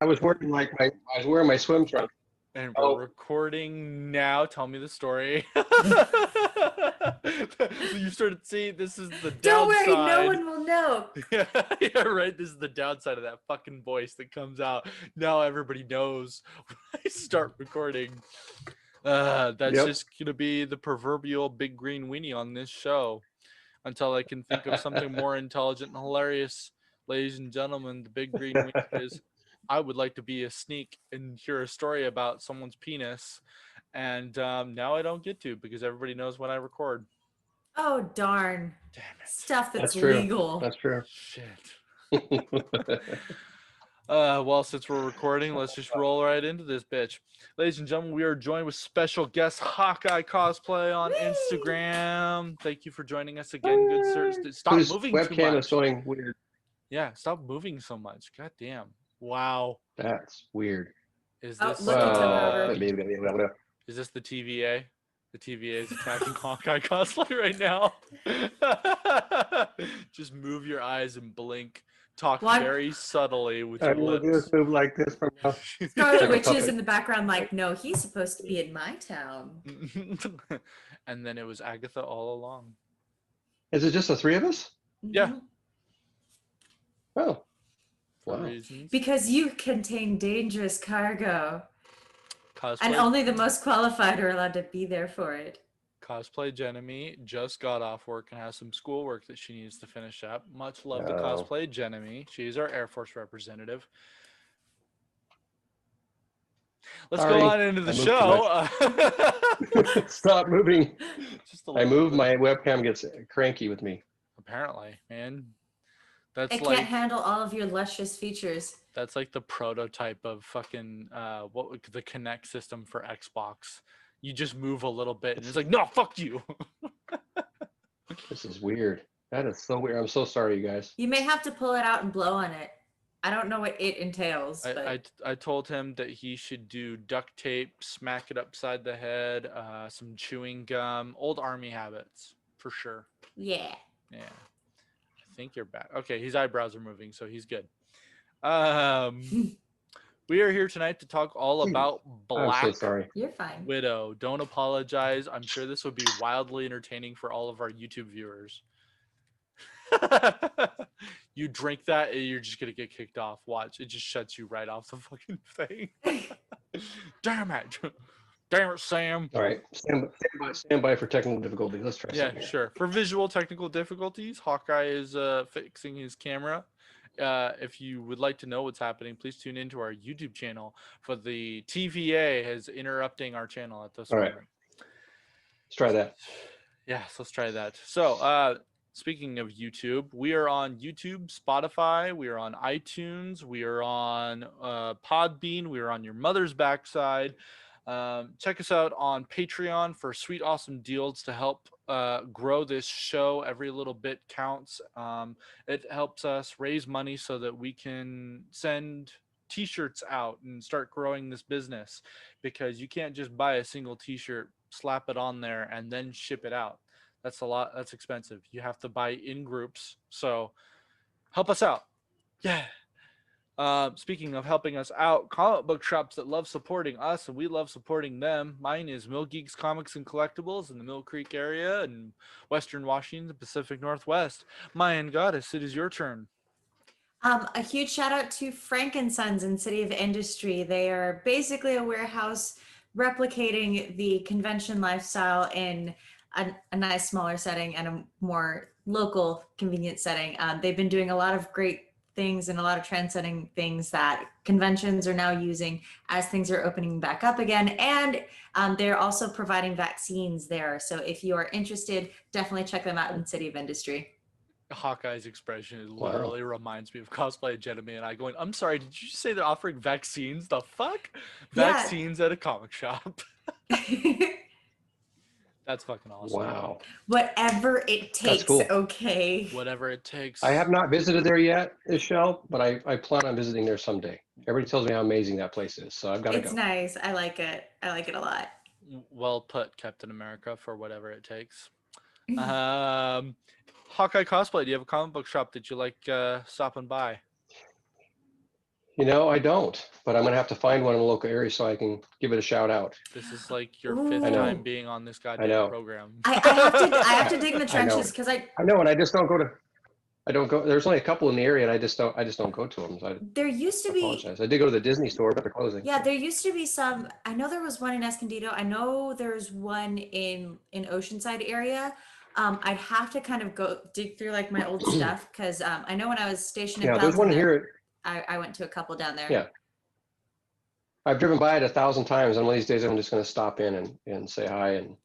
was wearing my swim trunks. And we're recording now. Tell me the story. You started seeing this is the downside. Don't worry, no one will know. Yeah, right. This is the downside of that fucking voice that comes out. Now everybody knows when I start recording. That's just gonna be the proverbial big green weenie on this show until I can think of something more intelligent and hilarious. Ladies and gentlemen, the big green weenie is I would like to be a sneak and hear a story about someone's penis. And now I don't get to because everybody knows when I record. Oh, darn. Damn it. Stuff that's true. legal. That's true. Shit. Well, since we're recording, let's just roll right into this bitch. Ladies and gentlemen, we are joined with special guest Hawkeye Cosplay on Instagram. Thank you for joining us again, good sir. Stop moving too much. Webcam is going weird. Yeah, stop moving so much. God damn. Wow. That's weird. Is this is this the TVA? The TVA is attacking Hawkeye Cosplay right now. Just move your eyes and blink. Talk very subtly with your lips. Just move like this from now. Scarlet Witch is in the background like, no, he's supposed to be in my town. And then it was Agatha all along. Is it just the three of us? Yeah. Oh. Wow. Because you contain dangerous cargo. Cosplay. And only the most qualified are allowed to be there for it. Cosplay Jenemy just got off work and has some schoolwork that she needs to finish up. Much love to Cosplay Jenemy. She's our Air Force representative. Let's go on into the show. Stop moving. I move, bit. My webcam gets cranky with me. Apparently, man. That's it can't handle all of your luscious features. That's like the prototype of fucking the Kinect system for Xbox. You just move a little bit and it's like, no, fuck you. This is weird. That is so weird. I'm so sorry, you guys. You may have to pull it out and blow on it. I don't know what it entails. I told him that he should do duct tape, smack it upside the head, some chewing gum, old army habits for sure. Yeah. Yeah. I think you're back. Okay, his eyebrows are moving, so he's good. We are here tonight to talk all about Black I'm so sorry. You're fine. Widow. Don't apologize. I'm sure this will be wildly entertaining for all of our YouTube viewers. You drink that and you're just gonna get kicked off. Watch, it just shuts you right off the fucking thing. Damn it. Damn it, Sam. All right, stand by for technical difficulties. Let's try something. Yeah, sure. For visual technical difficulties, Hawkeye is fixing his camera. If you would like to know what's happening, please tune into our YouTube channel. For the TVA is interrupting our channel at this moment. All right. Let's try that. Yes, let's try that. So, speaking of YouTube, we are on YouTube, Spotify, we are on iTunes, we are on Podbean, we are on your mother's backside. Check us out on Patreon for sweet, awesome deals to help grow this show. Every little bit counts. It helps us raise money so that we can send t-shirts out and start growing this business, because you can't just buy a single t-shirt, slap it on there, and then ship it out. That's a lot. That's expensive. You have to buy in groups. So help us out. Yeah. Speaking of helping us out, comic book shops that love supporting us and we love supporting them. Mine is Mill Geeks Comics and Collectibles in the Mill Creek area in Western Washington, Pacific Northwest. Mayan Goddess, it is your turn. A huge shout out to Frank & Sons in City of Industry. They are basically a warehouse replicating the convention lifestyle in a nice smaller setting and a more local convenient setting. They've been doing a lot of great things and a lot of trend-setting things that conventions are now using as things are opening back up again. And they're also providing vaccines there. So if you are interested, definitely check them out in City of Industry. Hawkeye's expression literally reminds me of Cosplay Jenemy and I going, I'm sorry, did you say they're offering vaccines? The fuck? Yeah. Vaccines at a comic shop. That's fucking awesome. Wow. Whatever it takes, cool. Okay. Whatever it takes. I have not visited there yet, Michelle, but I plan on visiting there someday. Everybody tells me how amazing that place is, so I've got to go. It's nice. I like it. I like it a lot. Well put, Captain America, for whatever it takes. Hawkeye Cosplay, do you have a comic book shop that you like stopping by? You know, I don't, but I'm gonna have to find one in the local area so I can give it a shout out. This is like your Ooh. fifth I know. time being on this I goddamn know. program. I have to dig in the I know. trenches because I know, and I just don't go to. I don't go. There's only a couple in the area, and I just don't go to them. So I there used to be apologize. I did go to the Disney store, but they're closing. yeah So. there used to be some. I know there was one in Escondido. I know there's one in Oceanside area. I'd have to kind of go dig through like my old stuff because I know when I was stationed in Yeah, there's Pendleton, one here. I went to a couple down there. Yeah, I've driven by it 1,000 times, and one of these days I'm just going to stop in and say hi, and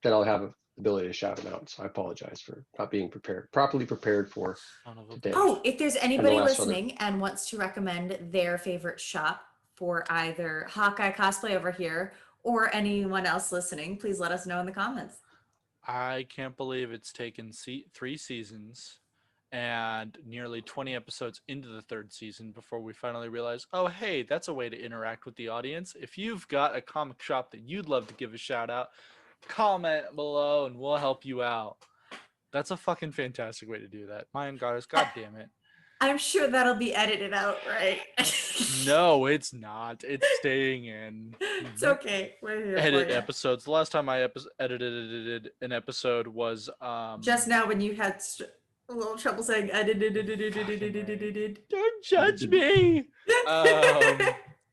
then I'll have the ability to shout them out. So I apologize for not being properly prepared for Son of a today. Oh, if there's And anybody the last other. listening and wants to recommend their favorite shop for either Hawkeye Cosplay over here or anyone else listening, please let us know in the comments. I can't believe it's taken 3 seasons and nearly 20 episodes into the 3rd season before we finally realize, oh, hey, that's a way to interact with the audience. If you've got a comic shop that you'd love to give a shout out, comment below and we'll help you out. That's a fucking fantastic way to do that. Mine goddess, god damn it. I'm sure that'll be edited out, right? No, it's not. It's staying in. It's okay. We're here Edit for you. episodes. The last time I edited an episode was Just now when you had a little trouble saying Don't judge me.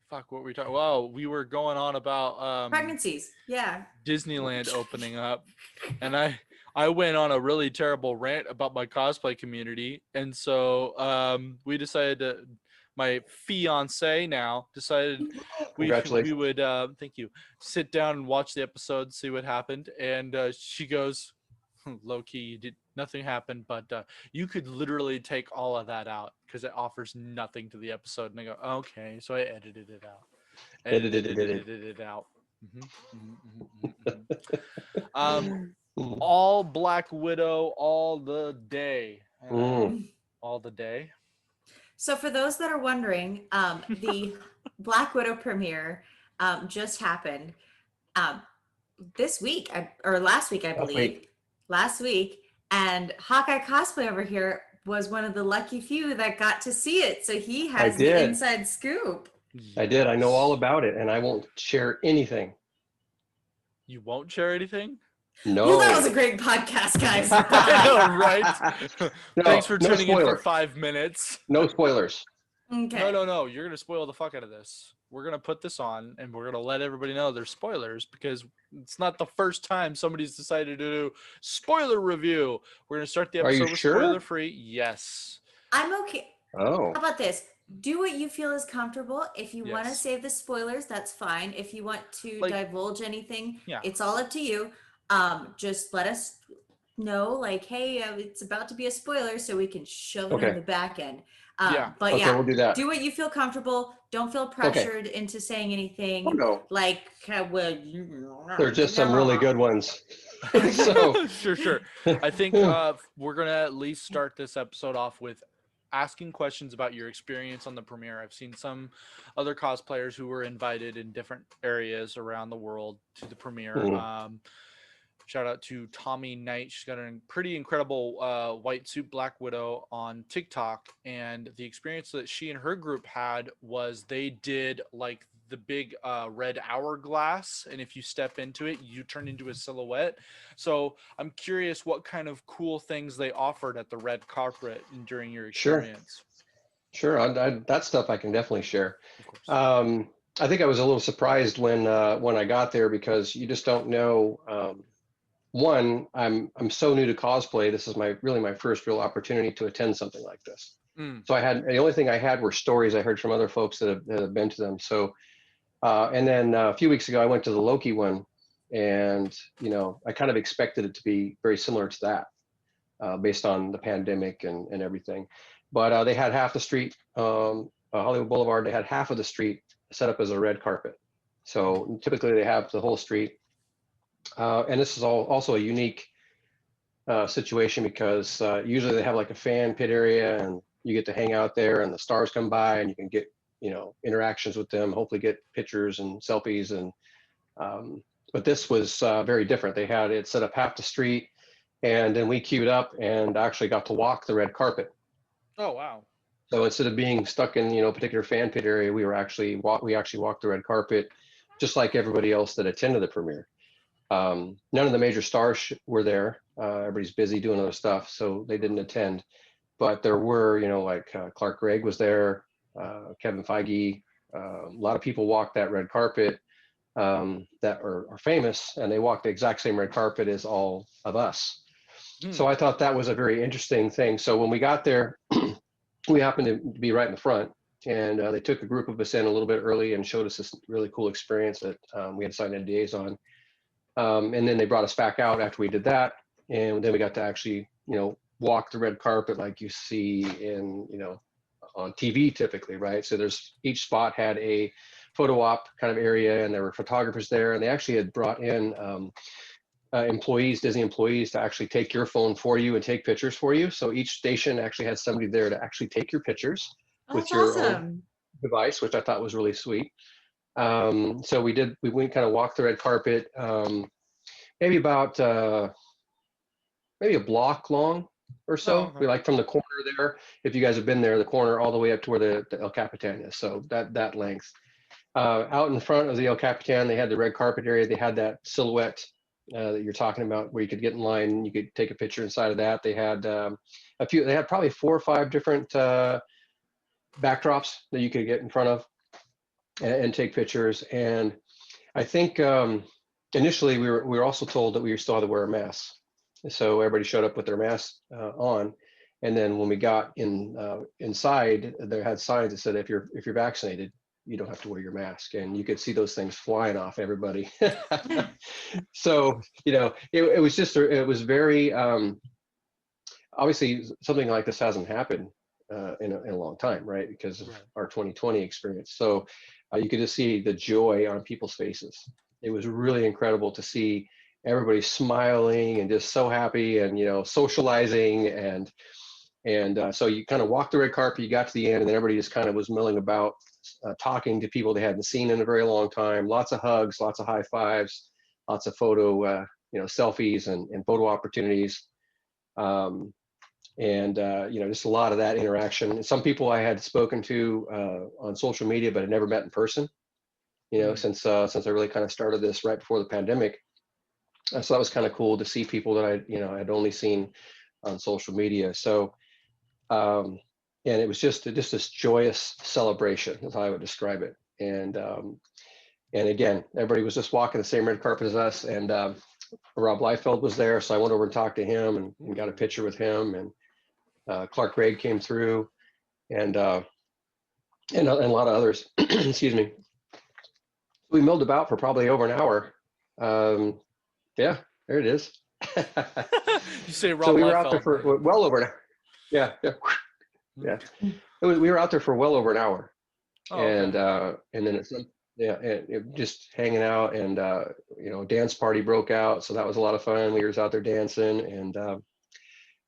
Fuck, what were we talking? Wow, we were going on about pregnancies. Yeah. Disneyland opening up, and I went on a really terrible rant about my cosplay community, and so we decided to. My fiance now decided we would thank you, sit down and watch the episode, see what happened, and she goes, low key, nothing happened, but you could literally take all of that out because it offers nothing to the episode. And I go, okay, so I edited it out. Edited it out. All Black Widow all the day. All the day. So for those that are wondering, the Black Widow premiere just happened this week or last week, I believe. Last week, and Hawkeye Cosplay over here was one of the lucky few that got to see it. So he has the inside scoop. I did. I know all about it, and I won't share anything. You won't share anything? No. Well, that was a great podcast, guys. I know, right? No, Thanks for tuning in for spoiler. 5 minutes. No spoilers. Okay. No. You're going to spoil the fuck out of this. We're going to put this on, and we're going to let everybody know there's spoilers because it's not the first time somebody's decided to do spoiler review. We're going to start the Are you episode with sure? spoiler free. Yes. I'm okay. Oh. How about this? Do what you feel is comfortable. If you want to Yes. save the spoilers, that's fine. If you want to divulge anything, Yeah. it's all up to you. Just let us know, like, hey, it's about to be a spoiler, so we can shove it in the back end. But okay, we'll do that. Do what you feel comfortable. Don't feel pressured into saying anything. Oh, no. Like, There's just some really good ones. So Sure. I think we're going to at least start this episode off with asking questions about your experience on the premiere. I've seen some other cosplayers who were invited in different areas around the world to the premiere. Shout out to Tommy Knight. She's got a pretty incredible white suit Black Widow on TikTok. And the experience that she and her group had was they did like the big red hourglass. And if you step into it, you turn into a silhouette. So I'm curious what kind of cool things they offered at the red carpet during your experience. Sure. That stuff I can definitely share. Of course. I think I was a little surprised when I got there because you just don't know. One, I'm so new to cosplay. This is my first real opportunity to attend something like this. So the only thing I had were stories I heard from other folks that have been to them. So, and then a few weeks ago, I went to the Loki one, and I kind of expected it to be very similar to that, based on the pandemic and everything. But they had half the street, Hollywood Boulevard. They had half of the street set up as a red carpet. So typically they have the whole street. And this is also a unique situation because usually they have like a fan pit area and you get to hang out there and the stars come by and you can get, interactions with them, hopefully get pictures and selfies. And but this was very different. They had it set up half the street and then we queued up and actually got to walk the red carpet. Oh, wow. So instead of being stuck in, a particular fan pit area, we actually walked the red carpet, just like everybody else that attended the premiere. None of the major stars were there. Everybody's busy doing other stuff, so they didn't attend. But there were, like Clark Gregg was there, Kevin Feige. A lot of people walked that red carpet that are famous, and they walked the exact same red carpet as all of us. So I thought that was a very interesting thing. So when we got there, we happened to be right in the front, and they took a group of us in a little bit early and showed us this really cool experience that we had signed NDAs on. And then they brought us back out after we did that, and then we got to actually, walk the red carpet like you see in, on TV typically, right? So each spot had a photo op kind of area, and there were photographers there, and they actually had brought in Disney employees to actually take your phone for you and take pictures for you. So each station actually had somebody there to actually take your pictures with your own device, which I thought was really sweet. So we went kind of walked the red carpet, maybe about maybe a block long or so. Oh, okay. We from the corner there, if you guys have been there, the corner all the way up to where the El Capitan is. So that length. Out in front of the El Capitan, they had the red carpet area. They had that silhouette that you're talking about, where you could get in line and you could take a picture inside of that. They had they had probably 4 or 5 different backdrops that you could get in front of and take pictures. And I think initially we were also told that we still had to wear a mask. So everybody showed up with their masks on. And then when we got inside, they had signs that said, if you're vaccinated, you don't have to wear your mask. And you could see those things flying off everybody. So, it was very, obviously something like this hasn't happened in a long time, right? Because of our 2020 experience. So you could just see the joy on people's faces. It was really incredible to see everybody smiling and just so happy and, socializing. And so you kind of walked the red carpet, you got to the end, and then everybody just kind of was milling about, talking to people they hadn't seen in a very long time. Lots of hugs, lots of high fives, lots of photo, selfies and photo opportunities. Just a lot of that interaction. Some people I had spoken to on social media, but had never met in person, since I really kind of started this right before the pandemic. So that was kind of cool to see people that I'd only seen on social media. So, and it was just this joyous celebration, as I would describe it. And again, everybody was just walking the same red carpet as us. And Rob Liefeld was there, so I went over and talked to him and got a picture with him. And Clark Gregg came through, and a lot of others. Excuse me. We milled about for probably over an hour. Yeah, there it is. You say Rob So we were Liefeld, out there for well over an hour. Yeah. We were out there for well over an hour. Oh, okay. And then just hanging out, and dance party broke out. So that was a lot of fun. We were out there dancing, and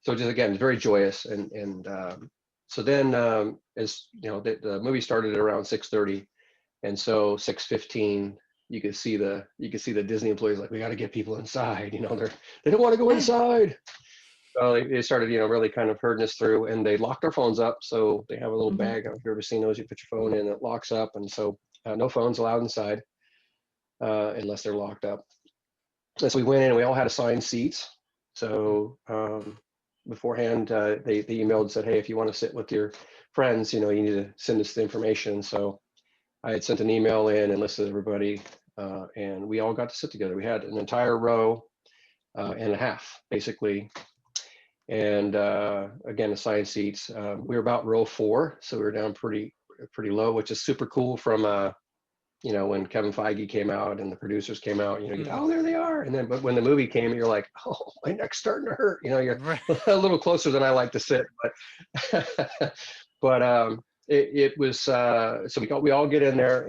so just again, very joyous. And so then as the movie started at around 6:30, and so 6:15. You could see the Disney employees like, we got to get people inside. They don't want to go inside. So they started, really kind of herding us through, and they locked our phones up. So they have a little bag. I don't know if you've ever seen those. You put your phone in, it locks up, and so no phones allowed inside unless they're locked up. And so we went in, and we all had assigned seats. So beforehand, they emailed and said, hey, if you want to sit with your friends, you need to send us the information. So I had sent an email in and listed everybody, and we all got to sit together. We had an entire row and a half, basically. And again, assigned seats. We were about row 4, so we were down pretty low, which is super cool. From when Kevin Feige came out and the producers came out, oh, there they are. And then, but when the movie came, you're like, oh, my neck's starting to hurt. You're a little closer than I like to sit, but it was so we all get in there,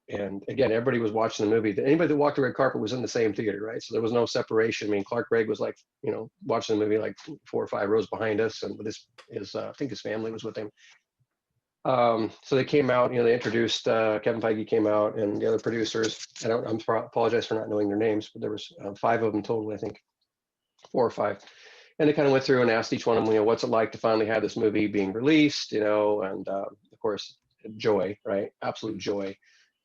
and again, everybody was watching the movie. Anybody that walked the red carpet was in the same theater, right? So there was no separation. I mean, Clark Gregg was watching the movie 4 or 5 rows behind us, and with his I think his family was with him. So they came out, they introduced, Kevin Feige came out, and the other producers. I apologize for not knowing their names, but there was 5 of them total, I think, 4 or 5. and they kind of went through and asked each one of them, what's it like to finally have this movie being released, and of course, joy, right? Absolute joy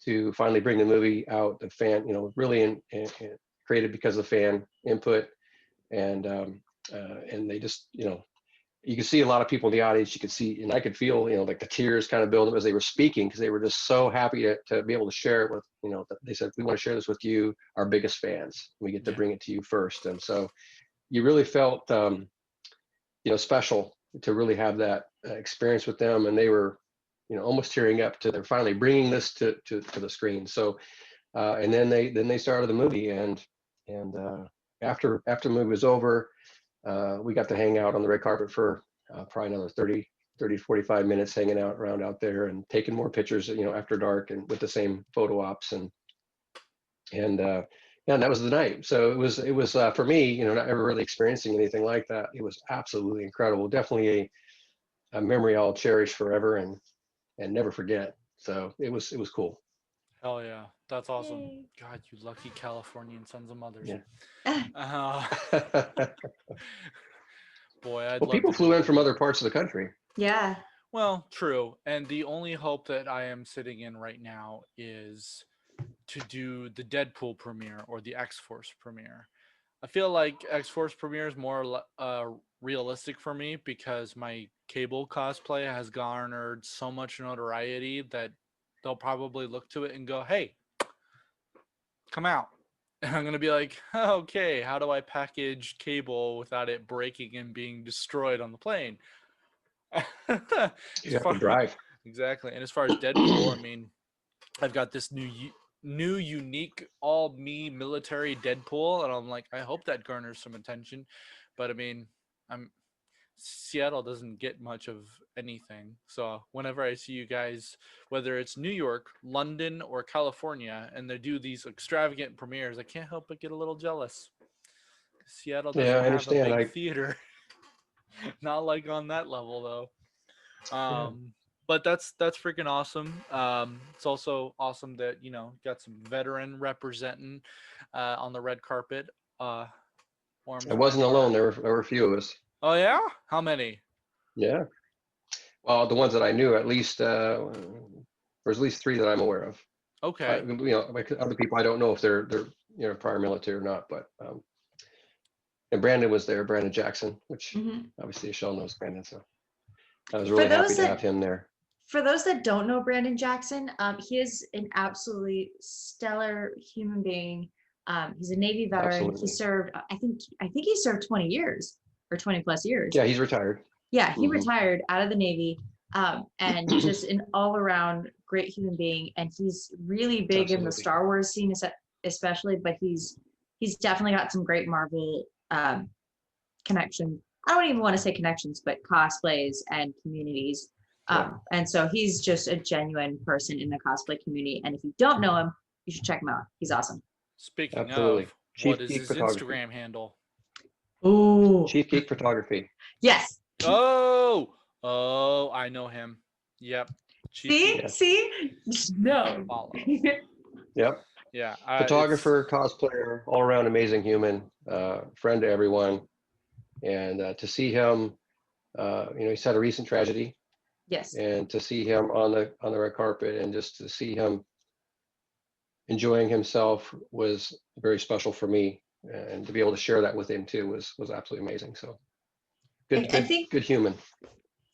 to finally bring the movie out. The fan, really created because of fan input, and they just, you could see a lot of people in the audience. You could see, and I could feel, like the tears kind of build up as they were speaking, because they were just so happy to be able to share it with, they said, we want to share this with you, our biggest fans. We get to bring it to you first. And so you really felt, special to really have that experience with them. And they were, almost tearing up to they're finally bringing this to the screen. So, and then they started the movie, and after the movie was over, we got to hang out on the red carpet for probably another 30, 45 minutes, hanging out around out there and taking more pictures, after dark, and with the same photo ops, and that was the night. So it was for me, not ever really experiencing anything like that. It was absolutely incredible. Definitely a memory I'll cherish forever and never forget. So it was cool. Hell yeah, that's awesome. Yay. God, you lucky Californian sons of mothers. Yeah. Boy, I'd Well, love people to flew in from other parts of the country. Yeah. Well, true. And the only hope that I am sitting in right now is to do the Deadpool premiere or the X-Force premiere. I feel like X-Force premiere is more realistic for me because my Cable cosplay has garnered so much notoriety that they'll probably look to it and go, "Hey, come out." And I'm going to be like, "Okay, how do I package Cable without it breaking and being destroyed on the plane?" You have to drive. Exactly. And as far as Deadpool, I mean, I've got this new unique all me military Deadpool, and I'm like, I hope that garners some attention. But I mean, I'm Seattle doesn't get much of anything. So whenever I see you guys, whether it's New York, London, or California, and they do these extravagant premieres, I can't help but get a little jealous. Seattle doesn't Yeah, I have a understand. big theater. Not like on that level though. But that's freaking awesome. It's also awesome that got some veteran representing on the red carpet. Warms I my wasn't heart. alone. There were a few of us. Oh yeah, how many? Yeah. Well, the ones that I knew, at least there's at least 3 that I'm aware of. Okay. Like other people, I don't know if they're prior military or not, but and Brandon was there, Brandon Jackson, which Mhm. obviously Michelle knows Brandon, so I was For really happy those to that have him there. for those that don't know Brandon Jackson, he is an absolutely stellar human being. He's a Navy veteran. He Absolutely. served, I think he served 20 years or 20 plus years. Yeah, he's retired. Yeah, he Mhm. retired out of the Navy, and just an all around great human being. And he's really big in the Absolutely. Star Wars scene, especially, but he's definitely got some great Marvel connections. I don't even want to say connections, but cosplays and communities. Yeah. And so he's just a genuine person in the cosplay community. And if you don't know him, you should check him out. He's awesome. Speaking Absolutely. of, what Chief is Geek his Photography. Instagram handle? Oh, Chief Geek Photography. yes. Oh, I know him. Yep. Chief See, Geek. Yeah. see, no. Follow. Yep. Yeah. Photographer, cosplayer, all around amazing human, friend to everyone. And to see him, he's had a recent tragedy, Yes. and to see him on the red carpet and just to see him enjoying himself was very special for me. And to be able to share that with him too was absolutely amazing. So good human.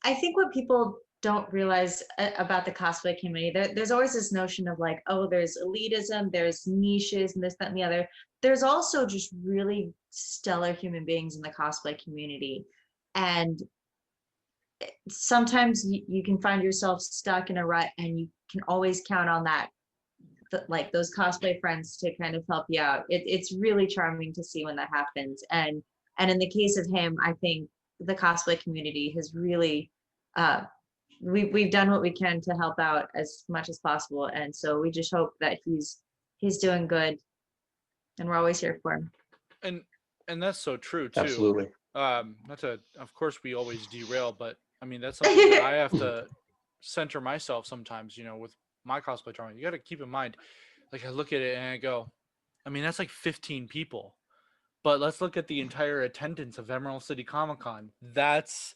I think what people don't realize about the cosplay community, there's always this notion of like, oh, there's elitism, there's niches, and this, that, and the other. There's also just really stellar human beings in the cosplay community. And sometimes you can find yourself stuck in a rut, and you can always count on like those cosplay friends to kind of help you out. It's really charming to see when that happens. And in the case of him, I think the cosplay community has really we've done what we can to help out as much as possible. And so we just hope that he's doing good, and we're always here for him. And that's so true too. Absolutely. Not to, of course, we always derail, but I mean that's something that I have to center myself sometimes. With my cosplay drawing, you got to keep in mind. Like I look at it and I go, I mean that's like 15 people, But let's look at the entire attendance of Emerald City Comic Con. That's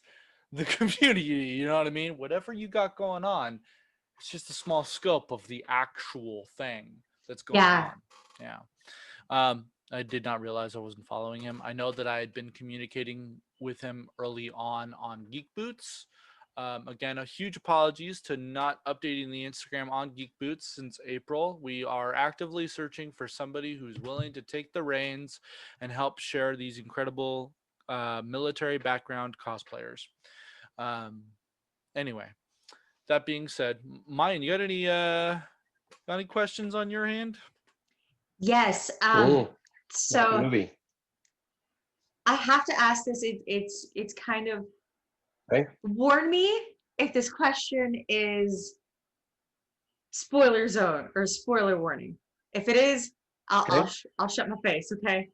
the community, you know what I mean? Whatever you got going on, it's just a small scope of the actual thing that's going on. Yeah. I did not realize I wasn't following him. I know that I had been communicating with him early on Geek Boots. Again, a huge apologies to not updating the Instagram on Geek Boots since April. We are actively searching for somebody who's willing to take the reins and help share these incredible military background cosplayers. Anyway, that being said, Mayan, you got any questions on your hand? Yes. So movie. I have to ask this. It's kind of, Okay. warn me if this question is spoiler zone or spoiler warning. If it is, I'll shut my face. Okay.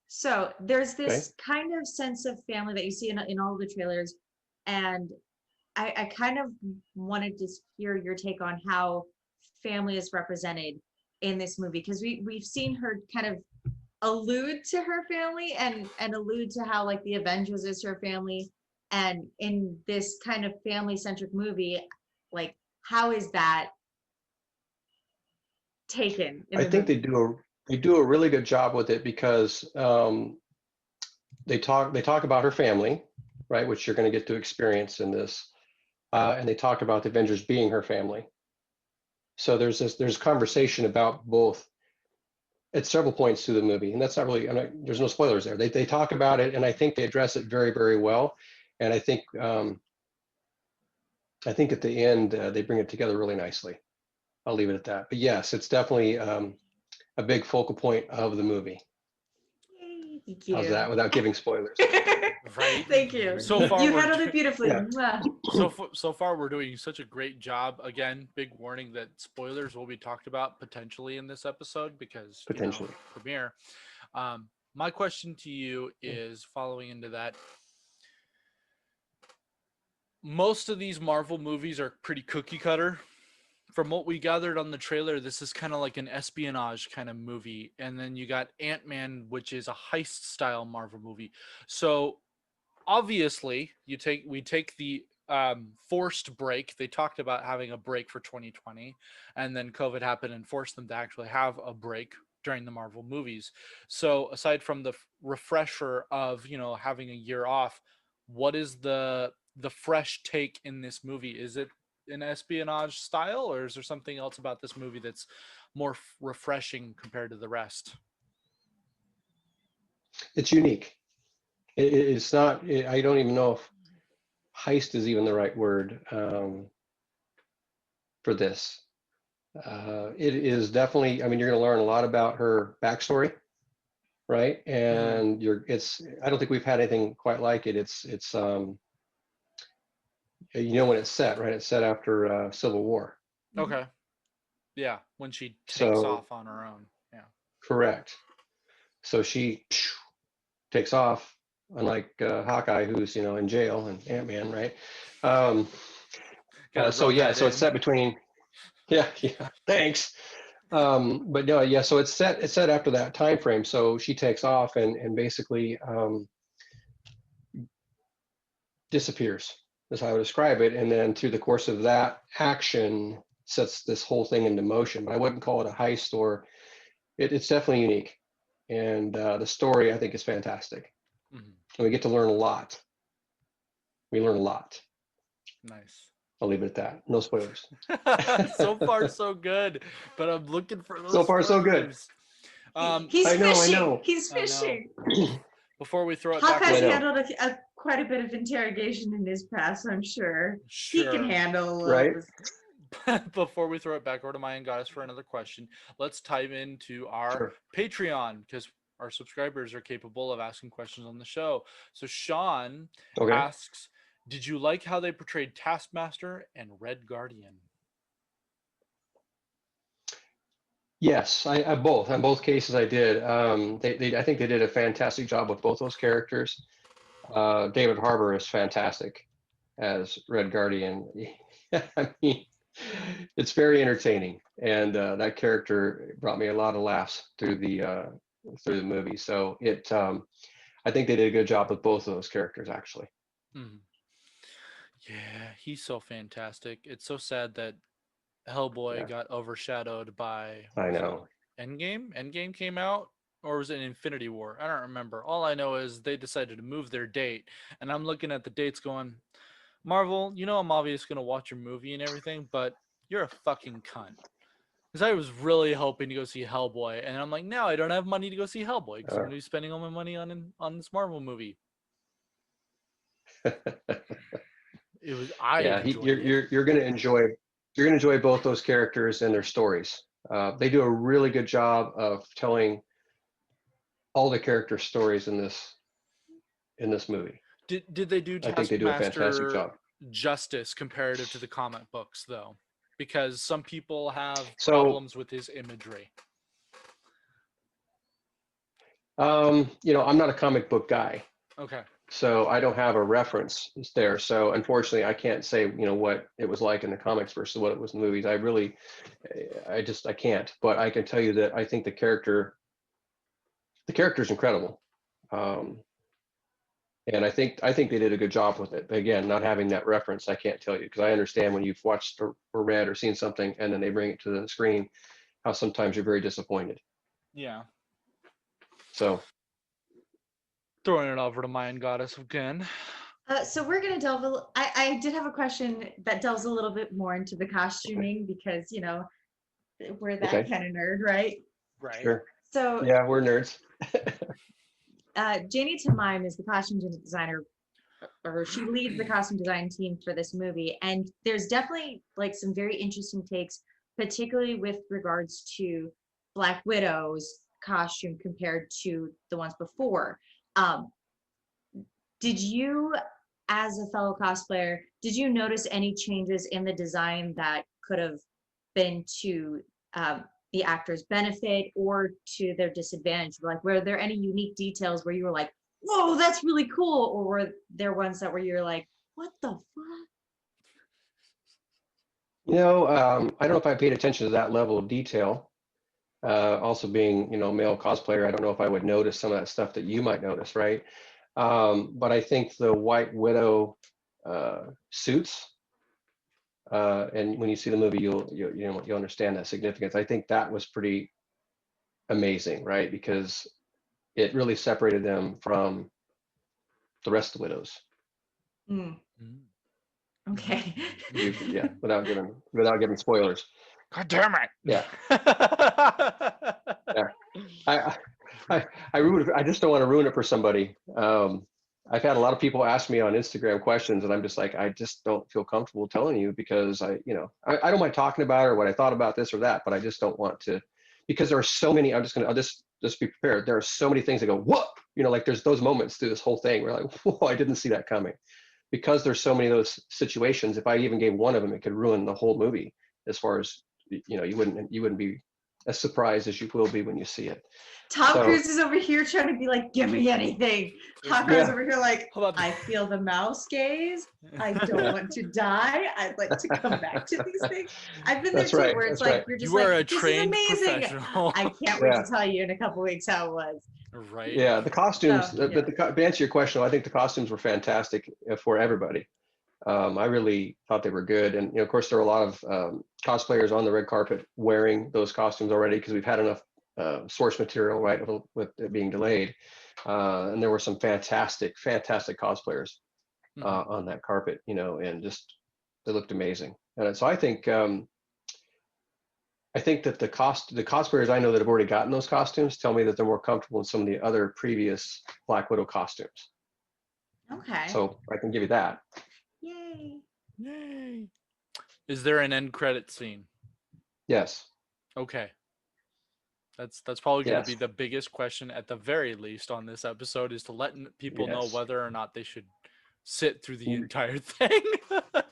So there's this kind of sense of family that you see in all the trailers, and I kind of wanted to hear your take on how family is represented in this movie, because we've seen her kind of allude to her family and allude to how like the Avengers is her family, and in this kind of family centric movie, like how is that taken in I the think movie? they do a really good job with it, because they talk about her family, right, which you're going to get to experience in this, and they talk about the Avengers being her family. So there's conversation about both at several points through the movie, and that's not really, there's no spoilers there. They talk about it, and I think they address it very, very well. And I think at the end they bring it together really nicely. I'll leave it at that. But yes, it's definitely a big focal point of the movie. Yay, thank you. How's that without giving spoilers? Right. Thank you. So far, You handled it beautifully. Yeah. So far, we're doing such a great job. Again, big warning that spoilers will be talked about potentially in this episode because Potentially. premiere. My question to you is following into that. Most of these Marvel movies are pretty cookie cutter. From what we gathered on the trailer, this is kind of like an espionage kind of movie. And then you got Ant-Man, which is a heist style Marvel movie. So obviously we take the forced break. They talked about having a break for 2020, and then COVID happened and forced them to actually have a break during the Marvel movies. So aside from the refresher of having a year off, what is the fresh take in this movie? Is it an espionage style, or is there something else about this movie that's more refreshing compared to the rest? It's unique. It's not. I don't even know if heist is even the right word for this. It is definitely. I mean, you're going to learn a lot about her backstory, right? And I don't think we've had anything quite like it. It's when it's set, right? It's set after Civil War. Okay. Yeah, when she takes So off on her own. Yeah. correct. So she takes off, unlike Hawkeye, who's in jail, and Ant-Man, right? So it's set between. Yeah, thanks. But no, yeah. So it's set after that time frame. So she takes off and basically disappears. That's how I would describe it. And then through the course of that action, sets this whole thing into motion. But I wouldn't call it a heist, or it's definitely unique. And the story, I think, is fantastic. Mm-hmm. And we get to learn a lot. We learn a lot. Nice. I'll leave it at that. No spoilers. So far, so good. But I'm looking for those. So far, so good. He's I fishing. know. He's fishing. Before we throw it back, Hawkeye's handled quite a bit of interrogation in his past, I'm sure. He can handle a little. Right. Before we throw it back over to Mayan Goddess for another question, let's dive into our Patreon, because our subscribers are capable of asking questions on the show. So Sean asks, did you like how they portrayed Taskmaster and Red Guardian? Yes, I both. In both cases, I did. I think they did a fantastic job with both those characters. David Harbour is fantastic as Red Guardian. I mean, it's very entertaining, and that character brought me a lot of laughs through the through the movie. So I think they did a good job with both of those characters, actually. Mhm. Yeah, he's so fantastic. It's so sad that Hellboy Yeah, got overshadowed by, what I was it? know. Endgame? Endgame came out, or was it Infinity War? I don't remember. All I know is they decided to move their date, and I'm looking at the dates going, Marvel, you know I'm obviously going to watch your movie and everything, but you're a fucking cunt. Because I was really hoping to go see Hellboy, and I'm like, now I don't have money to go see Hellboy because I'm Uh, going to be spending all my money on this Marvel movie. I yeah, enjoyed it. you're going to enjoy both those characters and their stories. They do a really good job of telling all the character stories in this movie. Did they do I think they do a fantastic Taskmaster job. justice comparative to the comic books though? Because some people have So, problems with his imagery. I'm not a comic book guy, Okay. so I don't have a reference there. So unfortunately, I can't say, what it was like in the comics versus what it was in the movies. I can't. But I can tell you that I think the character is incredible. Um, and I think they did a good job with it. But again, not having that reference, I can't tell you because I understand when you've watched or read or seen something and then they bring it to the screen, how sometimes you're very disappointed. Yeah. So Throwing it over to Mayan Goddess again. So we're going to I did have a question that delves a little bit more into the costuming because, we're that okay, kind of nerd, right? Right. sure. So Yeah, we're nerds. Janie Tamime is the costume designer, or she leads the costume design team for this movie. And there's definitely like some very interesting takes, particularly with regards to Black Widow's costume compared to the ones before. Um, did you, as a fellow cosplayer, did you notice any changes in the design that could have been to the actor's benefit or to their disadvantage? Like, were there any unique details where you were like, whoa, that's really cool? Or were there ones that where you're like, what the fuck? I don't know if I paid attention to that level of detail. Also being, male cosplayer, I don't know if I would notice some of that stuff that you might notice, right? But I think the White Widow suits, and when you see the movie, you'll understand that significance. I think that was pretty amazing, right? Because it really separated them from the rest of the widows. Mm, Mm. okay. Yeah, without giving spoilers. God damn it. Yeah, yeah. I I just don't want to ruin it for somebody. I've had a lot of people ask me on Instagram questions, and I'm just like, I just don't feel comfortable telling you because I don't mind talking about it or what I thought about this or that, but I just don't want to because there are so many. I'll just be prepared. There are so many things that go, whoa, like there's those moments through this whole thing where like, whoa, I didn't see that coming. Because there's so many of those situations. If I even gave one of them, it could ruin the whole movie. As far as you wouldn't be as surprised as you will be when you see it. Tom So Cruise is over here trying to be like, give me anything. Hawkeye's yeah, over here like, How about I feel the mouse gaze. I don't yeah. want to die. I'd like to come back to these things. I've been there That's too, right. where it's That's like, right. you're just you are a like, this is trained amazing. professional. I can't wait to Yeah. tell you in a couple weeks how it was. Right. Yeah. The costumes, So, yeah. to answer your question, I think the costumes were fantastic for everybody. I really thought they were good. And, of course, there were a lot of cosplayers on the red carpet wearing those costumes already because we've had enough source material, right, with it being delayed. And there were some fantastic, fantastic cosplayers Mhm. on that carpet, and just they looked amazing. And so I think that the cosplayers I know that have already gotten those costumes tell me that they're more comfortable in some of the other previous Black Widow costumes. Okay. So I can give you that. Yay. Yay. Is there an end credit scene? Yes. Okay. That's probably going to be Yes. the biggest question at the very least on this episode is to let people know Yes. whether or not they should sit through the entire thing.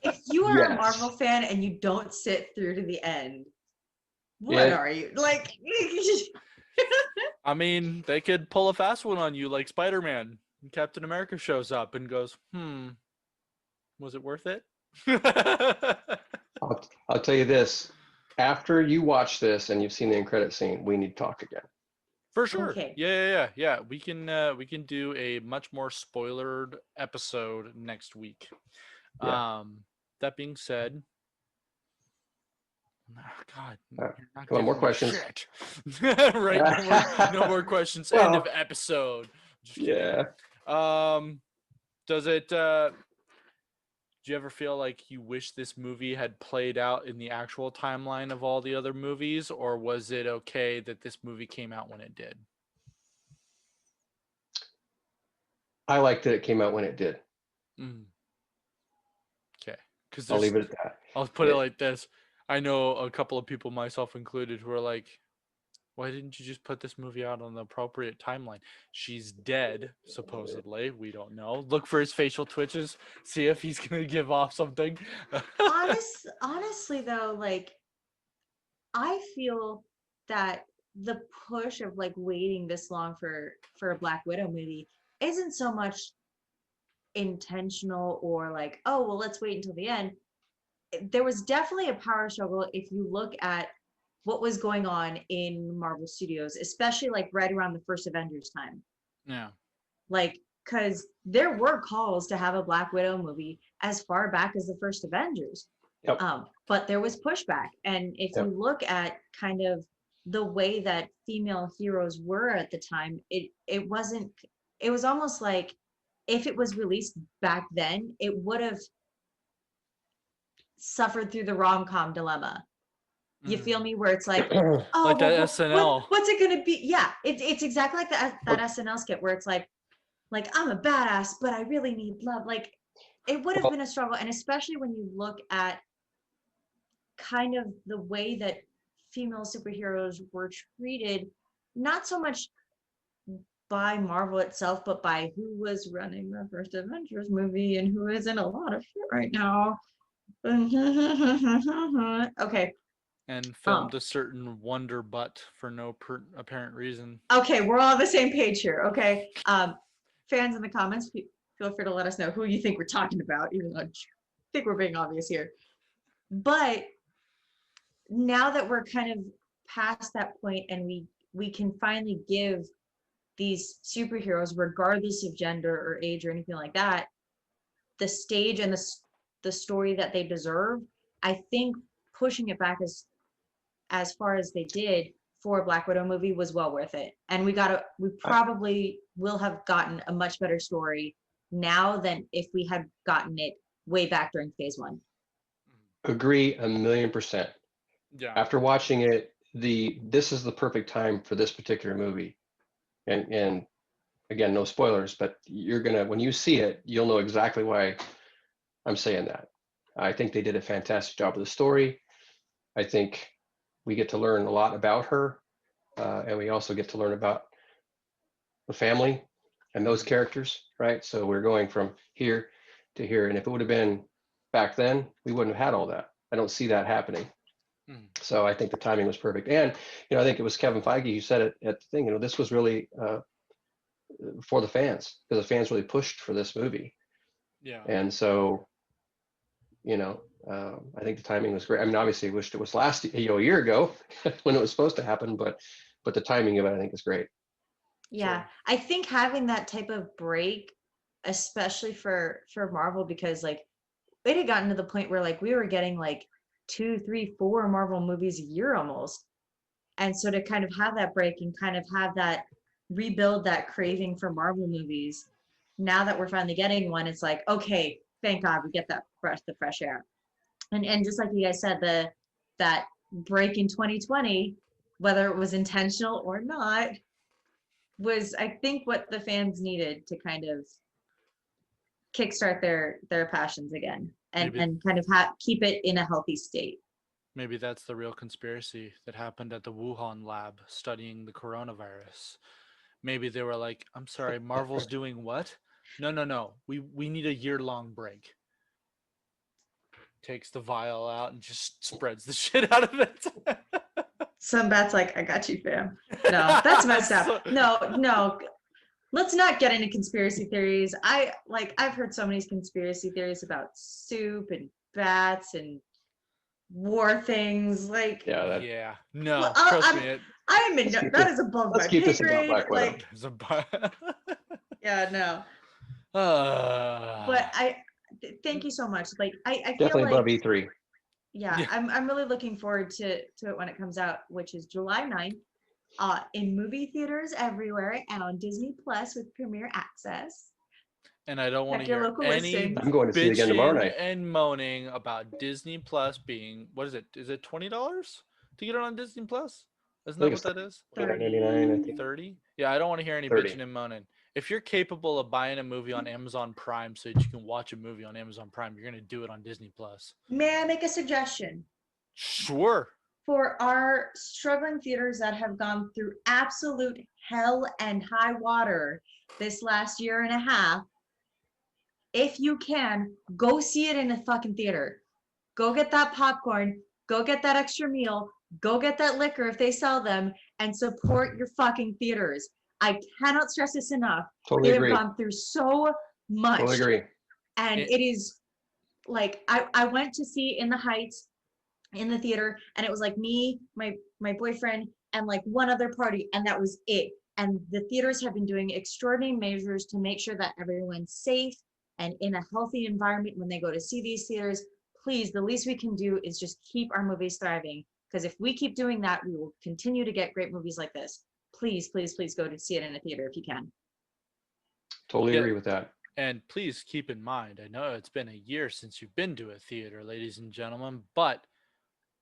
If you are a Yes. Marvel fan and you don't sit through to the end, what It, are you? Like, I mean, they could pull a fast one on you like Spider-Man. Captain America shows up and goes, was it worth it? I'll tell you this. After you watch this and you've seen the end credit scene, we need to talk again. For sure. Okay. Yeah. We can do a much more spoilered episode next week. Yeah. That being said, God, you're not Come on, more giving me questions. shit. Right? No more questions. End of Well, episode. Just yeah. kidding. Does it? Do you ever feel like you wish this movie had played out in the actual timeline of all the other movies, or was it okay that this movie came out when it did? I liked that it came out when it did. Okay, because I'll there's. leave it at that. I'll put it like this. I know a couple of people, myself included, who are like, why didn't you just put this movie out on the appropriate timeline? She's dead, supposedly. We don't know. Look for his facial twitches. See if he's going to give off something. Honestly, though, like, I feel that the push of like waiting this long for a Black Widow movie isn't so much intentional or like, oh, well, let's wait until the end. There was definitely a power struggle if you look at what was going on in Marvel Studios, especially like right around the first Avengers time. Yeah. Like, because there were calls to have a Black Widow movie as far back as the first Avengers. Yep. But there was pushback. And if you look at kind of the way that female heroes were at the time, it was almost like if it was released back then, it would have suffered through the rom-com dilemma. You feel me? Where it's like, oh, like that SNL. what's it gonna be? Yeah, it's exactly like that SNL skit where it's like I'm a badass, but I really need love. Like, it would have been a struggle, and especially when you look at kind of the way that female superheroes were treated, not so much by Marvel itself, but by who was running the first Avengers movie and who is in a lot of shit right now. Okay. And filmed a certain Wonder Butt for no apparent reason. Okay, we're all on the same page here. Okay. Fans in the comments, feel free to let us know who you think we're talking about, even though I think we're being obvious here. But now that we're kind of past that point and we can finally give these superheroes, regardless of gender or age or anything like that, the stage and the story that they deserve, I think pushing it back as far as they did for a Black Widow movie was well worth it. And we probably will have gotten a much better story now than if we had gotten it way back during phase 1. Agree 1,000,000%. Yeah. After watching it, this is the perfect time for this particular movie. And again, no spoilers, but when you see it, you'll know exactly why I'm saying that. I think they did a fantastic job of the story. I think we get to learn a lot about her, and we also get to learn about the family and those characters, right? So we're going from here to here, and if it would have been back then, we wouldn't have had all that. I don't see that happening. So I think the timing was perfect. And, I think it was Kevin Feige who said it at the thing, this was really for the fans, because the fans really pushed for this movie. Yeah. And so, I think the timing was great. I mean, obviously, I wished it was a year ago when it was supposed to happen, but the timing of it, I think, is great. Yeah, I think having that type of break, especially for Marvel, because like it had gotten to the point where like we were getting like 2, 3, 4 Marvel movies a year almost, and so to kind of have that break and kind of have that rebuild that craving for Marvel movies, now that we're finally getting one, it's like, okay, thank God we get the fresh air. And just like you guys said, that break in 2020, whether it was intentional or not, was, I think, what the fans needed to kind of kickstart their passions again and kind of keep it in a healthy state. Maybe that's the real conspiracy that happened at the Wuhan lab studying the coronavirus. Maybe they were like, I'm sorry, Marvel's doing what? No. We need a year-long break. Takes the vial out and just spreads the shit out of it. Some bat's like, I got you, fam. No, that's messed up. No. Let's not get into conspiracy theories. I've heard so many conspiracy theories about soup and bats and war things. Like, No, trust me. I am that is above let's my keep pay this about grade. Black Widow. Like, yeah, no. Uh, But thank you so much. Like, I feel Definitely like, above E3. yeah, I'm really looking forward to it when it comes out, which is July 9th, in movie theaters everywhere and on Disney Plus with Premiere Access. and I don't want to Check your hear local any listings. I'm going to see it again tomorrow bitching night. and moaning about Disney Plus being, what is it? Is it $20 to get it on Disney Plus? Isn't I that think what it's that is? $29.99. I think 30? Yeah, I don't want to hear any 30. bitching and moaning. If you're capable of buying a movie on Amazon Prime so that you can watch a movie on Amazon Prime, you're going to do it on Disney Plus. May I make a suggestion? Sure. For our struggling theaters that have gone through absolute hell and high water this last year and a half, if you can, go see it in a fucking theater. Go get that popcorn, go get that extra meal, go get that liquor if they sell them, and support your fucking theaters. I cannot stress this enough. Totally They agree. have gone through so much. Totally agree. And it is like, I went to see In the Heights in the theater, and it was like me, my boyfriend, and like one other party, and that was it. And the theaters have been doing extraordinary measures to make sure that everyone's safe and in a healthy environment when they go to see these theaters. Please, the least we can do is just keep our movies thriving, because if we keep doing that, we will continue to get great movies like this. Please, please, please go to see it in a theater if you can. Totally agree with that. And please keep in mind, I know it's been a year since you've been to a theater, ladies and gentlemen, but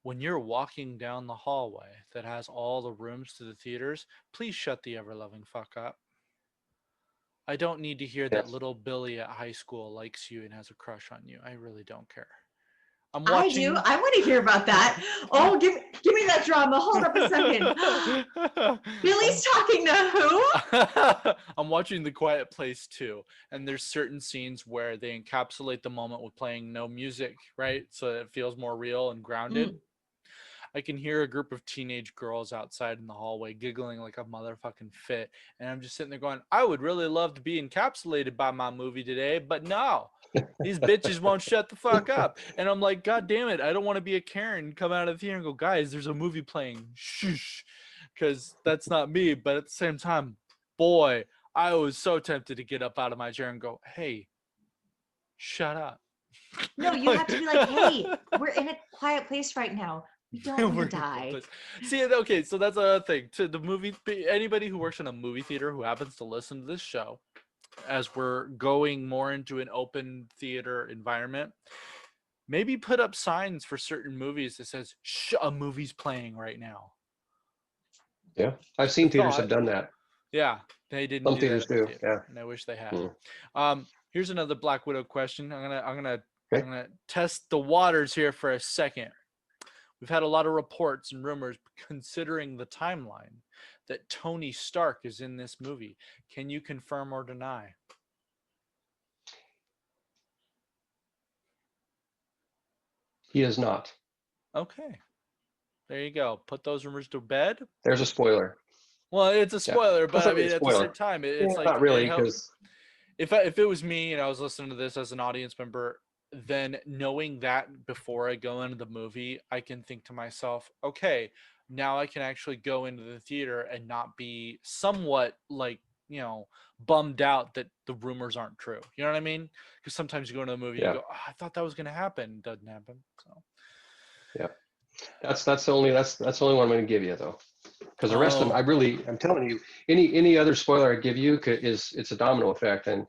when you're walking down the hallway that has all the rooms to the theaters, please shut the ever-loving fuck up. I don't need to hear that little Billy at high school likes you and has a crush on you. I really don't care. I'm watching. I do. I want to hear about that. Oh, give me that drama. Hold up a second. Billy's talking to who? I'm watching The Quiet Place 2, and there's certain scenes where they encapsulate the moment with playing no music, right? So it feels more real and grounded. I can hear a group of teenage girls outside in the hallway giggling like a motherfucking fit. And I'm just sitting there going, I would really love to be encapsulated by my movie today, but no, these bitches won't shut the fuck up. And I'm like, God damn it, I don't want to be a Karen and come out of the theater and go, guys, there's a movie playing. Shh. Because that's not me. But at the same time, boy, I was so tempted to get up out of my chair and go, hey, shut up. No, you have to be like, hey, we're in a quiet place right now. We don't want to die. See, okay, so that's another thing. To the movie, anybody who works in a movie theater who happens to listen to this show, as we're going more into an open theater environment, maybe put up signs for certain movies that says, "Shh, a movie's playing right now." Yeah, I've seen theaters have done that. Yeah, they didn't. Some do theaters that do. theater, Yeah, and I wish they had. Here's another Black Widow question. I'm gonna test the waters here for a second. We've had a lot of reports and rumors considering the timeline that Tony Stark is in this movie. Can you confirm or deny? he is not. Okay. There you go. Put those rumors to bed. There's a spoiler. Well, it's a spoiler, but I mean, at the spoiler. same time, it's like not really, because if it was me and I was listening to this as an audience member, then knowing that before I go into the movie, I can think to myself, okay, now I can actually go into the theater and not be somewhat like, bummed out that the rumors aren't true. You know what I mean? Because sometimes you go into a movie and you go, oh, I thought that was going to happen. It doesn't happen. So yeah, that's the only one I'm going to give you, though, because the rest of them, I'm telling you, any other spoiler I give you it's a domino effect, and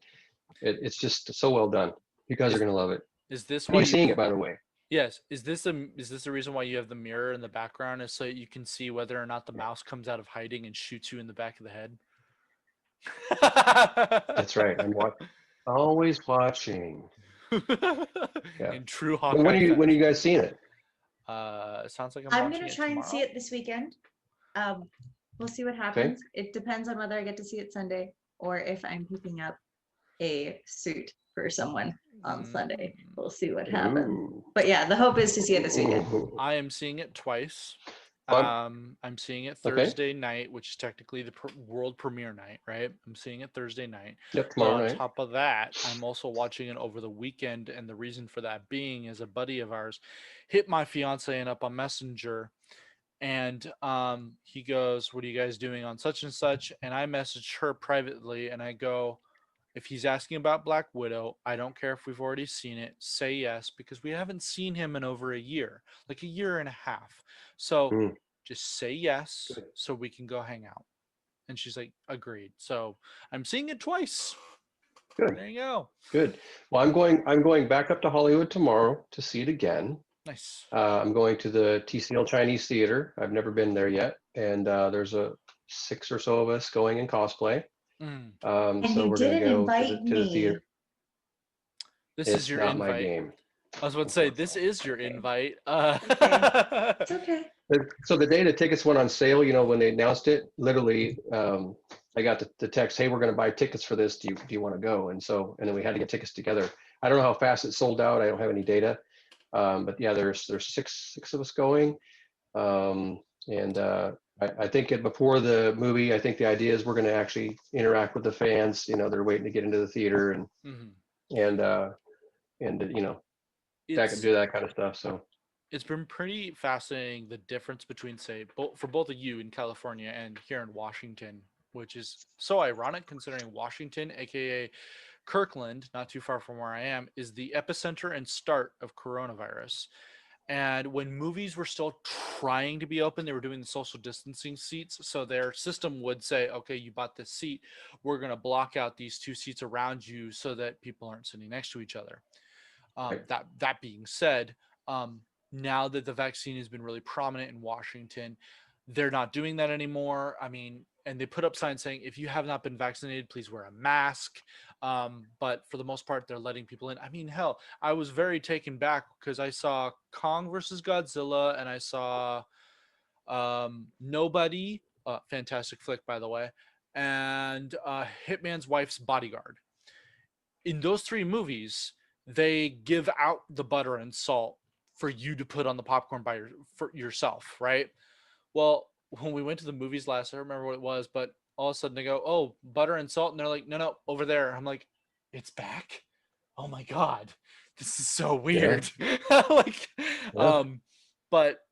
it's just so well done. You guys are going to love it. Is this why you seeing it, by the way? Yes. Is this the reason why you have the mirror in the background, is so you can see whether or not the mouse comes out of hiding and shoots you in the back of the head? That's right. I'm always watching. Yeah. In true Hawkeye. When are you guys seeing it? Sounds like I'm gonna try and see it this weekend. We'll see what happens. Okay. It depends on whether I get to see it Sunday or if I'm picking up a suit for someone on Sunday. We'll see what happens. Ooh. But yeah, the hope is to see it this weekend. I am seeing it twice. I'm seeing it Thursday night, which is technically the world premiere night, right? I'm seeing it Thursday night. Yep, tomorrow night. On top of that, I'm also watching it over the weekend, and the reason for that being is a buddy of ours hit my fiance up on Messenger And he goes, "What are you guys doing on such and such?" And I messaged her privately, and I go, "If he's asking about Black Widow, I don't care if we've already seen it. Say yes, because we haven't seen him in over a year, like a year and a half. So Mm, just say yes good. so we can go hang out." And she's like, "Agreed." So I'm seeing it twice. Good. There you go. Good. Well, I'm going back up to Hollywood tomorrow to see it again. Nice. I'm going to the TCL Chinese Theater. I've never been there yet, and there's a 6 or so of us going in cosplay. Mm. And So you we're going to didn't go invite to the theater. me. This is It's your not my invite. game. I was about to say, this is your Okay. invite. Okay. It's okay. So the day the tickets went on sale, when they announced it, literally, I got the text, "Hey, we're going to buy tickets for this. Do you want to go?" And then we had to get tickets together. I don't know how fast it sold out. I don't have any data, but yeah, there's six of us going, and I think before the movie, I think the idea is we're going to actually interact with the fans. They're waiting to get into the theater Mhm. and that can It's do that kind of stuff. So it's been pretty fascinating, the difference between, say, for both of you in California and here in Washington, which is so ironic considering Washington, aka Kirkland, not too far from where I am, is the epicenter and start of coronavirus. And when movies were still trying to be open, they were doing the social distancing seats. So their system would say, "Okay, you bought this seat. We're going to block out these 2 seats around you so that people aren't sitting next to each other." right. That being said, um, now that the vaccine has been really prominent in Washington, they're not doing that anymore. I mean, and they put up signs saying, "If you have not been vaccinated, please wear a mask." But for the most part, they're letting people in. I mean, hell, I was very taken back because I saw Kong versus Godzilla, and I saw Nobody, fantastic flick by the way, and Hitman's Wife's Bodyguard. In those three movies, they give out the butter and salt for you to put on the popcorn for yourself, right? Well, when we went to the movies last, I don't remember what it was, but all of a sudden they go, "Oh, butter and salt," and they're like, "No, no, over there." I'm like, "It's back? Oh my god, this is so Yeah. weird." Like, Yeah. but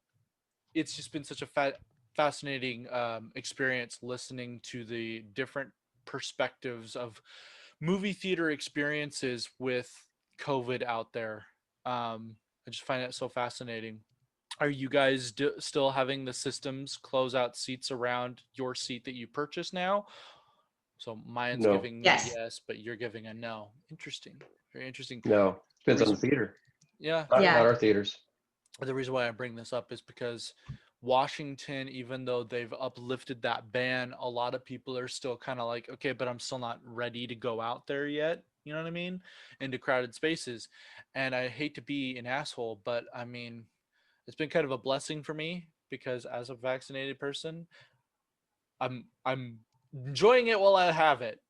it's just been such a fascinating experience listening to the different perspectives of movie theater experiences with COVID out there. I just find it so fascinating. Are you guys still having the systems close out seats around your seat that you purchased now? So mine's No. giving me a Yes. yes, but you're giving a no. Interesting. Very interesting. No. The Depends on the reason, theater. yeah, Not Yeah. our theaters. the reason why I bring this up is because Washington, even though they've uplifted that ban, a lot of people are still kind of like, "Okay, but I'm still not ready to go out there yet." You know what I mean? Into crowded spaces. And I hate to be an asshole, but I mean, it's been kind of a blessing for me because as a vaccinated person, I'm enjoying it while I have it.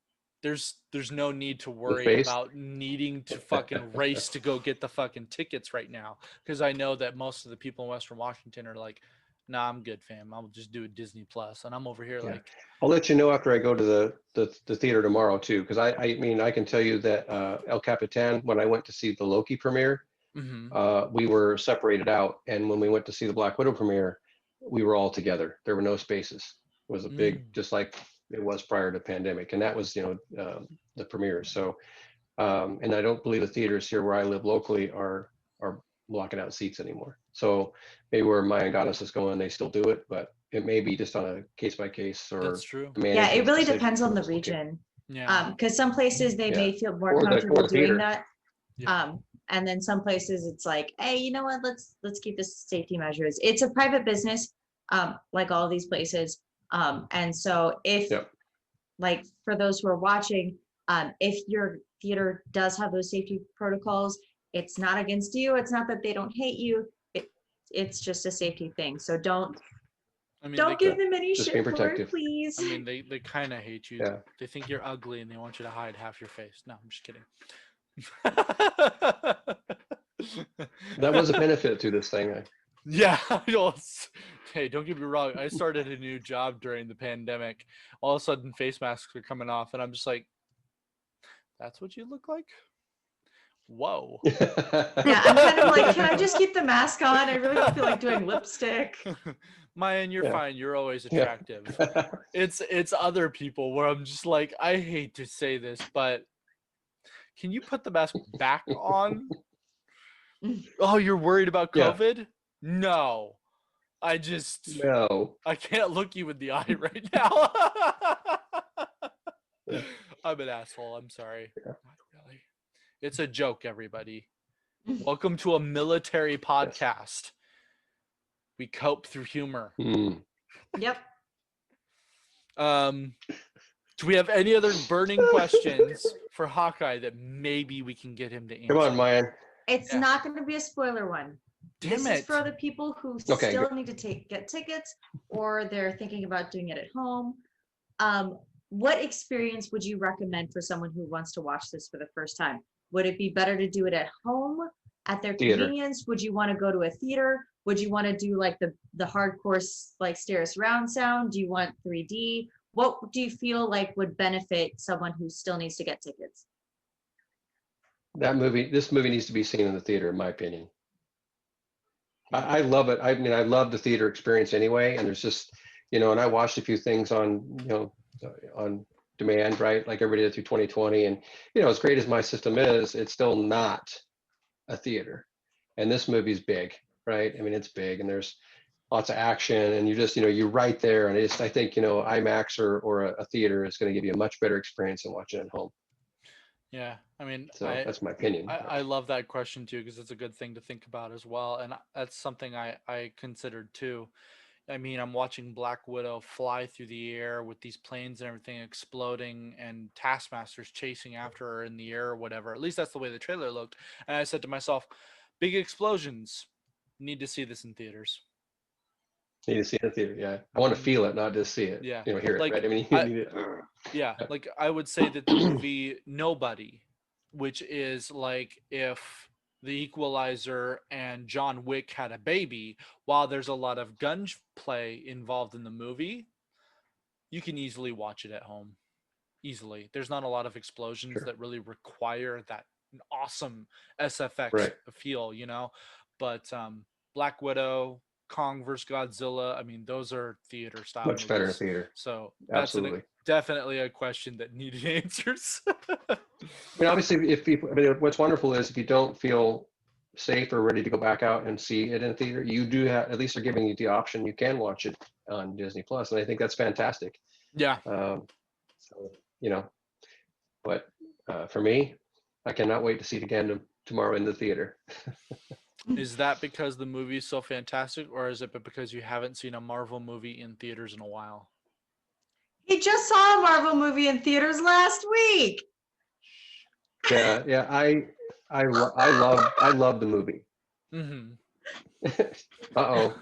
There's no need to The worry face. about needing to fucking race to go get the fucking tickets right now because I know that most of the people in Western Washington are like, "Nah, I'm good, fam. I'll just do a Disney Plus," and I'm over here Yeah. like, I'll let you know after I go to the theater tomorrow too, because I mean I can tell you that El Capitan, when I went to see the Loki premiere, mm-hmm, we were separated out, and when we went to see the Black Widow premiere, we were all together. There were no spaces. It was a big, mm, just like it was prior to pandemic, and that was the premiere. So and I don't believe the theaters here where I live locally are blocking out seats anymore. So maybe where Maya Goddess is going, they still do it, but it may be just on a case by case that's or true. a Yeah, it management's really decision. depends on the It's okay. region. Yeah, Because some places they Yeah, may feel more or comfortable the doing theater. that. yeah, And then some places it's like, hey, you know what? Let's keep the safety measures. It's a private business, like all these places. And so if Yep. like for those who are watching, if your theater does have those safety protocols, it's not against you. It's not that they don't hate you. It's just a safety thing. So I mean don't give them any Just being shit for it, protective. please. I mean they kind of hate you. Yeah. They think you're ugly and they want you to hide half your face. No, I'm just kidding. That was a benefit to this thing. Yeah, hey, don't get me wrong. I started a new job during the pandemic. All of a sudden, face masks are coming off, and I'm just like, "That's what you look like? Whoa!" Yeah, I'm kind of like, can I just keep the mask on? I really don't feel like doing lipstick. Mayan, you're Yeah. fine. You're always Yeah. attractive. It's other people where I'm just like, I hate to say this, but can you put the mask back on? Oh, you're worried about Yeah. COVID? No. I No. can't look you in the eye right now. Yeah. I'm an asshole. I'm sorry. Yeah. Not really. It's a joke, everybody. Welcome to a military podcast. We cope through humor. Mm. Yep. Do we have any other burning questions for Hawkeye that maybe we can get him to answer? Come on, Mayan. It's Yeah. not going to be a spoiler one. Damn This it. is for the people who Okay, still good. need to get tickets, or they're thinking about doing it at home. What experience would you recommend for someone who wants to watch this for the first time? Would it be better to do it at home at their Theater. convenience? Would you want to go to a theater? Would you want to do like the hardcore like stereo surround sound? Do you want 3D? What do you feel like would benefit someone who still needs to get tickets? This movie needs to be seen in the theater, in my opinion. I love it. I mean, I love the theater experience anyway. And there's just, and I watched a few things on demand, right? Like everybody did through 2020. And, as great as my system is, it's still not a theater. And this movie's big, right? I mean, it's big and there's lots of action and you're right there. And I think, IMAX or a theater is going to give you a much better experience than watching at home. Yeah, I mean, So that's my opinion. I love that question too, because it's a good thing to think about as well. And that's something I considered too. I mean, I'm watching Black Widow fly through the air with these planes and everything exploding and Taskmaster's chasing after her in the air or whatever. At least that's the way the trailer looked. And I said to myself, big explosions. Need to see this in theaters. Need to see it in the theater, yeah. I want to feel it, not just see it. Yeah. Hear it, Like, right? I mean, you need it. Yeah, like I would say that the movie Nobody, which is like if The Equalizer and John Wick had a baby, while there's a lot of gunplay involved in the movie, you can easily watch it at home. Easily. There's not a lot of explosions Sure. that really require that awesome SFX Right. feel, But Black Widow, Kong vs. Godzilla, I mean, those are theater style Much better in movies. theater. So that's Absolutely. definitely a question that needed answers. I mean, obviously, if people, what's wonderful is if you don't feel safe or ready to go back out and see it in theater, you do have, at least they're giving you the option. You can watch it on Disney Plus, and I think that's fantastic. Yeah. So, but for me, I cannot wait to see it again tomorrow in the theater. Is that because the movie is so fantastic, or is it because you haven't seen a Marvel movie in theaters in a while? He just saw a Marvel movie in theaters last week. Yeah. I love the movie. Mm-hmm. Uh-oh.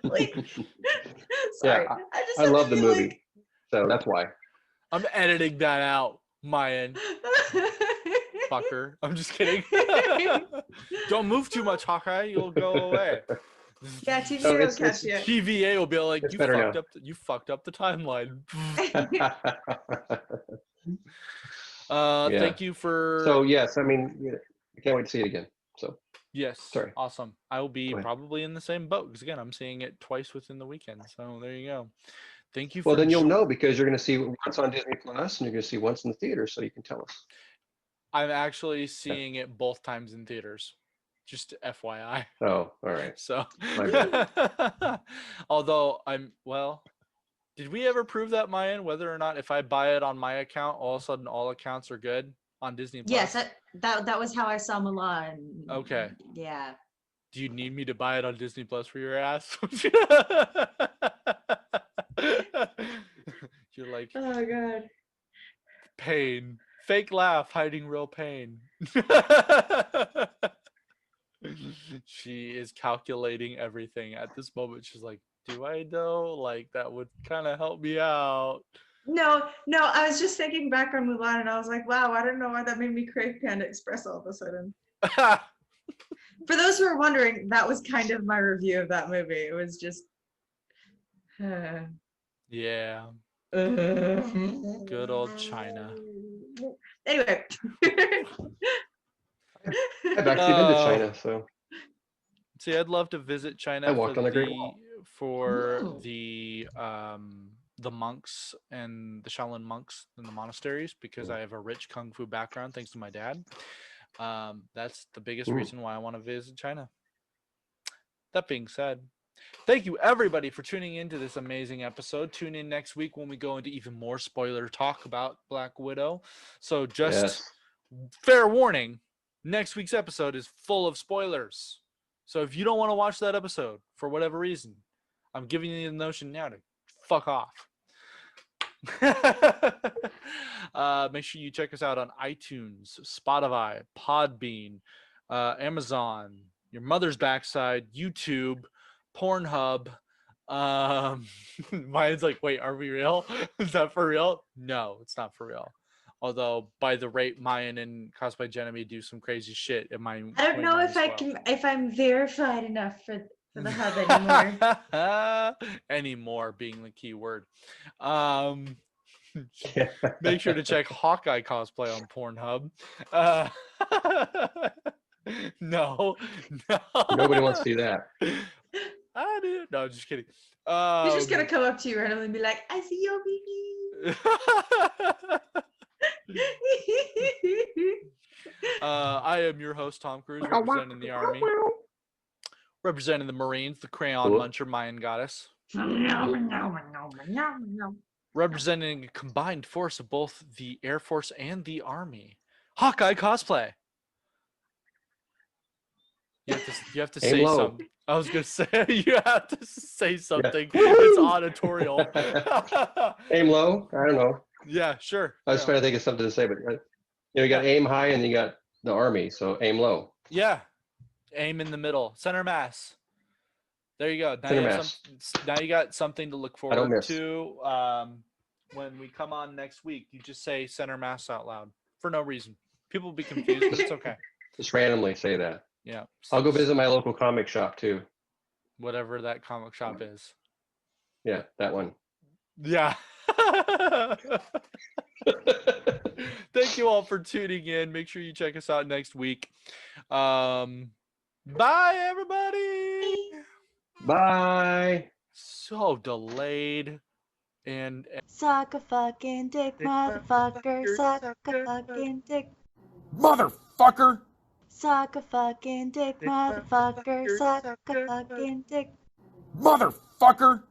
Like, sorry. Yeah, just I have to love the be movie. like- So that's why. I'm editing that out, Mayan. Fucker. I'm just kidding. Don't move too much, Hawkeye. You'll go away. Yeah, TVA So will it's- catch you. TVA will be like, It's you better fucked up the timeline. Yeah. Thank you for. So yes, I mean, I can't wait to see it again. So Yes. Sorry. Awesome. I will be Go ahead. probably in the same boat because again, I'm seeing it twice within the weekend. So there you go. Thank you. well, for then you'll know because you're going to see it once on Disney Plus, and you're going to see once in the theater, so you can tell us. I'm actually seeing it both times in theaters. Just FYI. Oh, all right. So, My although did we ever prove that, Mayan, whether or not if I buy it on my account, all of a sudden all accounts are good on Disney Plus? Yes, that was how I saw Mulan. Okay. Yeah. Do you need me to buy it on Disney Plus for your ass? You're like, Oh god. pain. Fake laugh, hiding real pain. She is calculating everything at this moment. She's like, do I know? Like, that would kind of help me out. No, I was just thinking back on Mulan and I was like, wow, I don't know why that made me crave Panda Express all of a sudden. For those who are wondering, that was kind of my review of that movie. It was just Yeah. good Good old China. Anyway. I've actually been to China, so See, I'd love to visit China I walked on the Great Wall. for Ooh. the monks and the Shaolin monks in the monasteries because I have a rich kung fu background thanks to my dad. That's the biggest reason why I want to visit China. That being said, thank you everybody for tuning into this amazing episode. Tune in next week when we go into even more spoiler talk about Black Widow. So just fair warning, next week's episode is full of spoilers. So if you don't want to watch that episode for whatever reason, I'm giving you the notion now to fuck off. Make sure you check us out on iTunes, Spotify, Podbean, Amazon, your mother's backside, YouTube, Pornhub. Mine's like, wait, are we real? Is that for real? No, it's not for real. Although by the rate Mayan and Cosplay Jenemy do some crazy shit, it might. I don't know if I'm verified enough for the hub anymore. Anymore being the key word. Make sure to check Hawkeye cosplay on Pornhub. No. Nobody wants to see that. I do. No, just kidding. He's just gonna come up to you randomly and be like, "I see your baby." I am your host, Tom Cruise, representing the Army, representing the Marines, the Crayon Muncher Mayan Goddess, representing a combined force of both the Air Force and the Army. Hawkeye cosplay. You have to say something. I was gonna say you have to say something. Yeah. It's auditorial. Aim low. I don't know. Yeah, sure. I was trying to think of something to say, but you got aim high and you got the Army, so aim low. Yeah, aim in the middle, center mass. There you go. Now you got something to look forward to. When we come on next week, you just say center mass out loud for no reason. People will be confused, but it's okay. Just randomly say that. Yeah. I'll go visit my local comic shop too. Whatever that comic shop is. Yeah, that one. Yeah. Thank you all for tuning in. Make sure you check us out next week. Bye, everybody. Bye. So delayed. And suck a fucking dick, motherfucker. Suck a fucking dick. Motherfucker. Suck a fucking dick, motherfucker. Suck a fucking dick. Motherfucker.